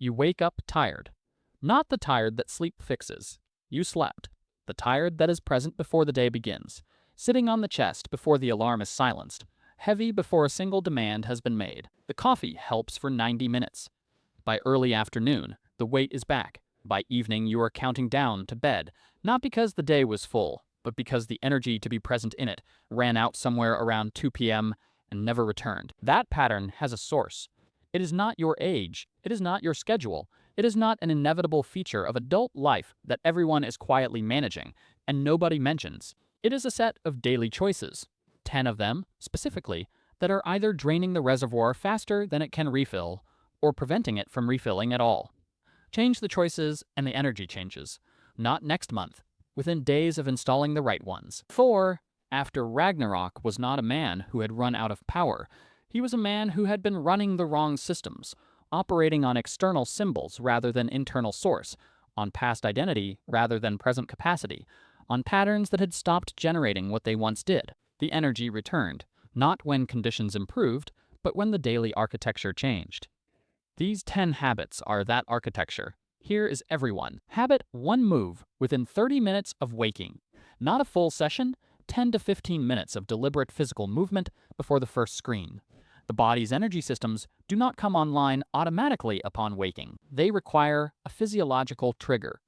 You wake up tired. Not the tired that sleep fixes. You slept. The tired that is present before the day begins, sitting on the chest before the alarm is silenced, heavy before a single demand has been made. The coffee helps for 90 minutes. By early afternoon, the weight is back. By evening, you are counting down to bed, not because the day was full, but because the energy to be present in it ran out somewhere around 2 p.m. and never returned. That pattern has a source. It is not your age. It is not your schedule. It is not an inevitable feature of adult life that everyone is quietly managing and nobody mentions. It is a set of daily choices, 10 of them, specifically, that are either draining the reservoir faster than it can refill or preventing it from refilling at all. Change the choices and the energy changes. Not next month, within days of installing the right ones. For, after Ragnarok was not a man who had run out of power. He was a man who had been running the wrong systems, operating on external symbols rather than internal source, on past identity rather than present capacity, on patterns that had stopped generating what they once did. The energy returned, not when conditions improved, but when the daily architecture changed. These 10 habits are that architecture. Here is everyone. Habit 1: move within 30 minutes of waking. Not a full session, 10 to 15 minutes of deliberate physical movement before the first screen. The body's energy systems do not come online automatically upon waking. They require a physiological trigger.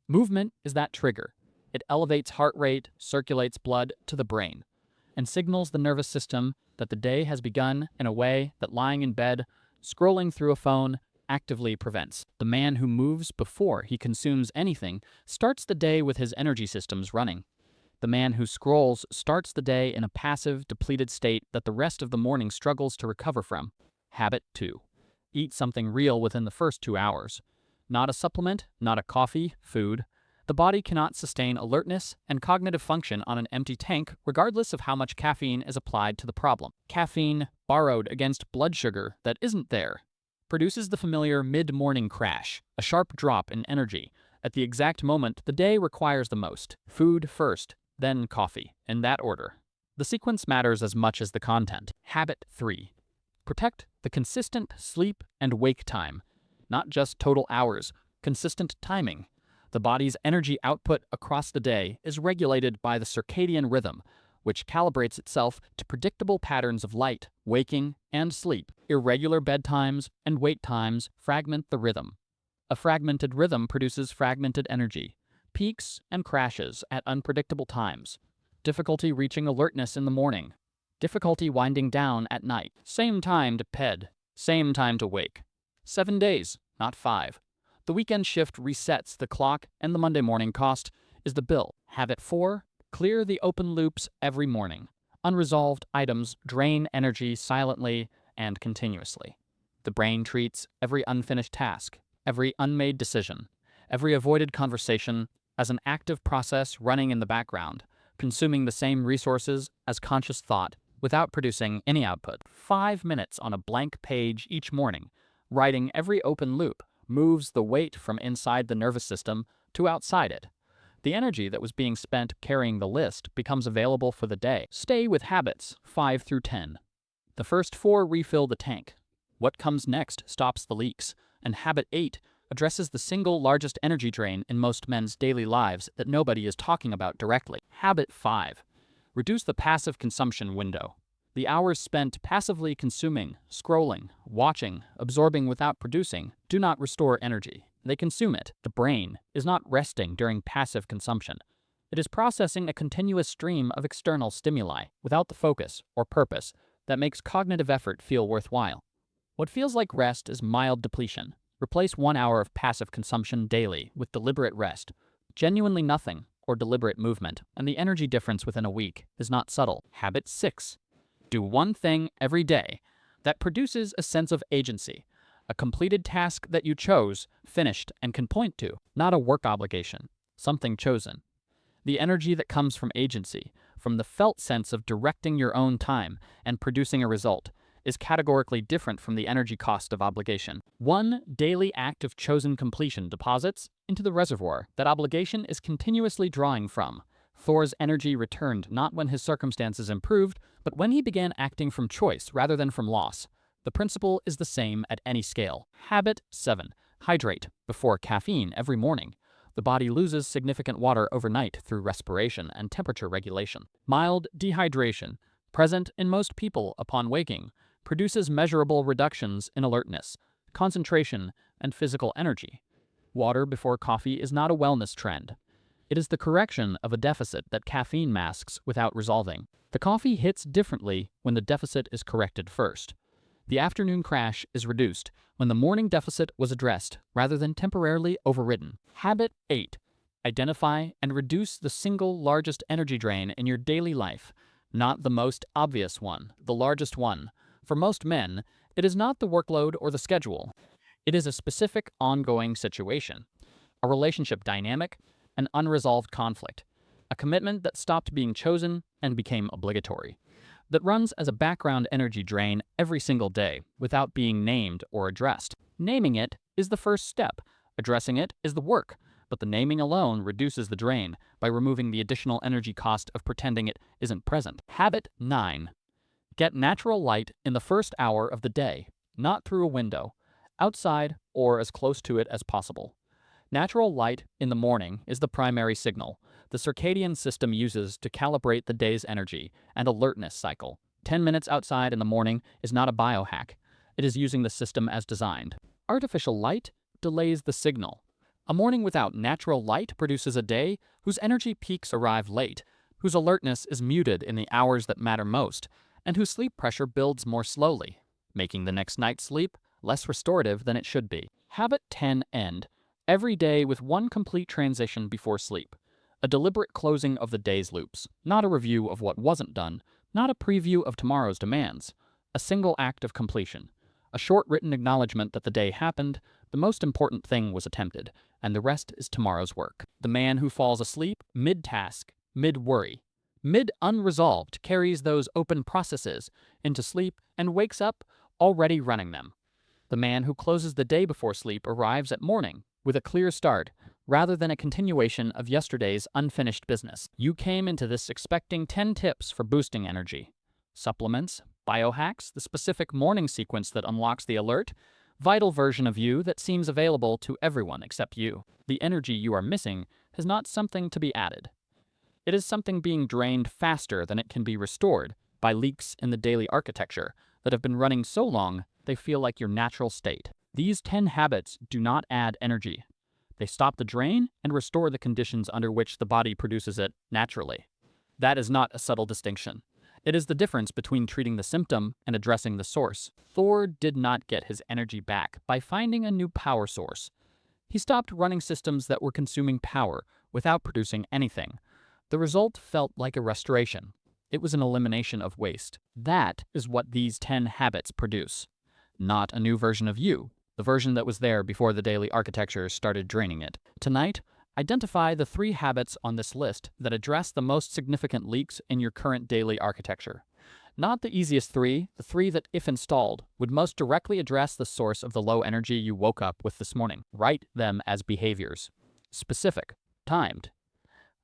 Movement is that trigger. It elevates heart rate, circulates blood to the brain, and signals the nervous system that the day has begun in a way that lying in bed, scrolling through a phone, actively prevents. The man who moves before he consumes anything starts the day with his energy systems running. The man who scrolls starts the day in a passive, depleted state that the rest of the morning struggles to recover from. Habit 2: eat something real within the first 2 hours. Not a supplement, not a coffee, food. The body cannot sustain alertness and cognitive function on an empty tank, regardless of how much caffeine is applied to the problem. Caffeine, borrowed against blood sugar that isn't there, produces the familiar mid-morning crash, a sharp drop in energy, at the exact moment the day requires the most. Food first, then coffee, in that order. The sequence matters as much as the content. Habit 3: protect the consistent sleep and wake time. Not just total hours, consistent timing. The body's energy output across the day is regulated by the circadian rhythm, which calibrates itself to predictable patterns of light, waking, and sleep. Irregular bedtimes and wake times fragment the rhythm. A fragmented rhythm produces fragmented energy, peaks and crashes at unpredictable times, difficulty reaching alertness in the morning, difficulty winding down at night. Same time to bed, same time to wake. 7 days, not 5. The weekend shift resets the clock, and the Monday morning cost is the bill. Habit 4: clear the open loops every morning. Unresolved items drain energy silently and continuously. The brain treats every unfinished task, every unmade decision, every avoided conversation as an active process running in the background, consuming the same resources as conscious thought without producing any output. 5 minutes on a blank page each morning, writing every open loop, moves the weight from inside the nervous system to outside it. The energy that was being spent carrying the list becomes available for the day. Stay with habits 5 through 10. The first 4 refill the tank. What comes next stops the leaks. And habit 8 addresses the single largest energy drain in most men's daily lives that nobody is talking about directly. Habit 5: reduce the passive consumption window. The hours spent passively consuming, scrolling, watching, absorbing without producing do not restore energy. They consume it. The brain is not resting during passive consumption. It is processing a continuous stream of external stimuli without the focus or purpose that makes cognitive effort feel worthwhile. What feels like rest is mild depletion. Replace 1 hour of passive consumption daily with deliberate rest, genuinely nothing, or deliberate movement, and the energy difference within a week is not subtle. Habit 6: do one thing every day that produces a sense of agency, a completed task that you chose, finished, and can point to, not a work obligation, something chosen. The energy that comes from agency, from the felt sense of directing your own time and producing a result, is categorically different from the energy cost of obligation. One daily act of chosen completion deposits into the reservoir that obligation is continuously drawing from. Thor's energy returned not when his circumstances improved, but when he began acting from choice rather than from loss. The principle is the same at any scale. Habit 7: Hydrate before caffeine every morning. The body loses significant water overnight through respiration and temperature regulation. Mild dehydration, present in most people upon waking, produces measurable reductions in alertness, concentration, and physical energy. Water before coffee is not a wellness trend. It is the correction of a deficit that caffeine masks without resolving. The coffee hits differently when the deficit is corrected first. The afternoon crash is reduced when the morning deficit was addressed rather than temporarily overridden. Habit 8. Identify and reduce the single largest energy drain in your daily life. Not the most obvious one, the largest one. For most men, it is not the workload or the schedule. It is a specific ongoing situation, a relationship dynamic, an unresolved conflict, a commitment that stopped being chosen and became obligatory, that runs as a background energy drain every single day without being named or addressed. Naming it is the first step. Addressing it is the work, but the naming alone reduces the drain by removing the additional energy cost of pretending it isn't present. Habit 9. Get natural light in the first hour of the day, not through a window, outside or as close to it as possible. Natural light in the morning is the primary signal the circadian system uses to calibrate the day's energy and alertness cycle. 10 minutes outside in the morning is not a biohack. It is using the system as designed. Artificial light delays the signal. A morning without natural light produces a day whose energy peaks arrive late, whose alertness is muted in the hours that matter most, and whose sleep pressure builds more slowly, making the next night's sleep less restorative than it should be. Habit 10. End every day with one complete transition before sleep. A deliberate closing of the day's loops, not a review of what wasn't done, not a preview of tomorrow's demands. A single act of completion. A short written acknowledgement that the day happened, the most important thing was attempted, and the rest is tomorrow's work. The man who falls asleep mid-task, mid-worry, mid-unresolved carries those open processes into sleep and wakes up already running them. The man who closes the day before sleep arrives at morning with a clear start, rather than a continuation of yesterday's unfinished business. You came into this expecting 10 tips for boosting energy. Supplements, biohacks, the specific morning sequence that unlocks the alert, vital version of you that seems available to everyone except you. The energy you are missing is not something to be added. It is something being drained faster than it can be restored by leaks in the daily architecture that have been running so long they feel like your natural state. These 10 habits do not add energy. They stop the drain and restore the conditions under which the body produces it naturally. That is not a subtle distinction. It is the difference between treating the symptom and addressing the source. Thor did not get his energy back by finding a new power source. He stopped running systems that were consuming power without producing anything. The result felt like a restoration. It was an elimination of waste. That is what these 10 habits produce. Not a new version of you, the version that was there before the daily architecture started draining it. Tonight, identify the 3 habits on this list that address the most significant leaks in your current daily architecture. Not the easiest 3, the 3 that, if installed, would most directly address the source of the low energy you woke up with this morning. Write them as behaviors. Specific, timed.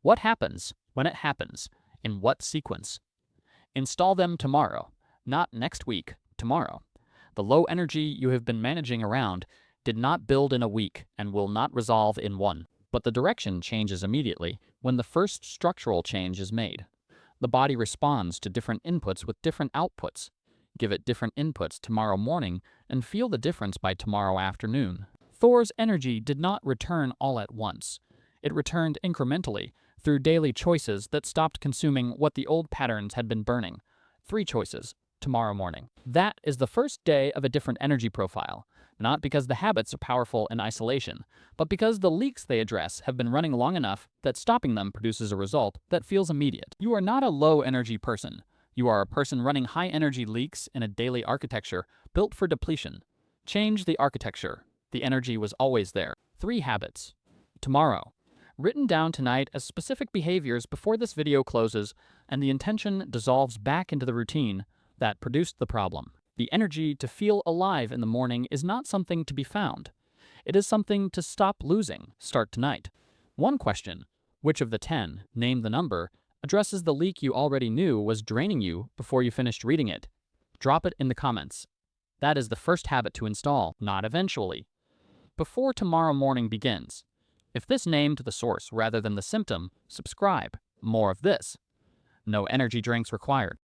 What happens when it happens? In what sequence? Install them tomorrow, not next week, tomorrow. The low energy you have been managing around did not build in a week and will not resolve in one. But the direction changes immediately when the first structural change is made. The body responds to different inputs with different outputs. Give it different inputs tomorrow morning and feel the difference by tomorrow afternoon. Thor's energy did not return all at once. It returned incrementally through daily choices that stopped consuming what the old patterns had been burning. 3 choices. Tomorrow morning. That is the first day of a different energy profile, not because the habits are powerful in isolation, but because the leaks they address have been running long enough that stopping them produces a result that feels immediate. You are not a low energy person. You are a person running high energy leaks in a daily architecture built for depletion. Change the architecture. The energy was always there. 3 habits. Tomorrow. Written down tonight as specific behaviors before this video closes and the intention dissolves back into the routine that produced the problem. The energy to feel alive in the morning is not something to be found. It is something to stop losing. Start tonight. One question, which of the 10, name the number, addresses the leak you already knew was draining you before you finished reading it? Drop it in the comments. That is the first habit to install, not eventually. before tomorrow morning begins. If this named the source rather than the symptom, subscribe. More of this. No energy drinks required.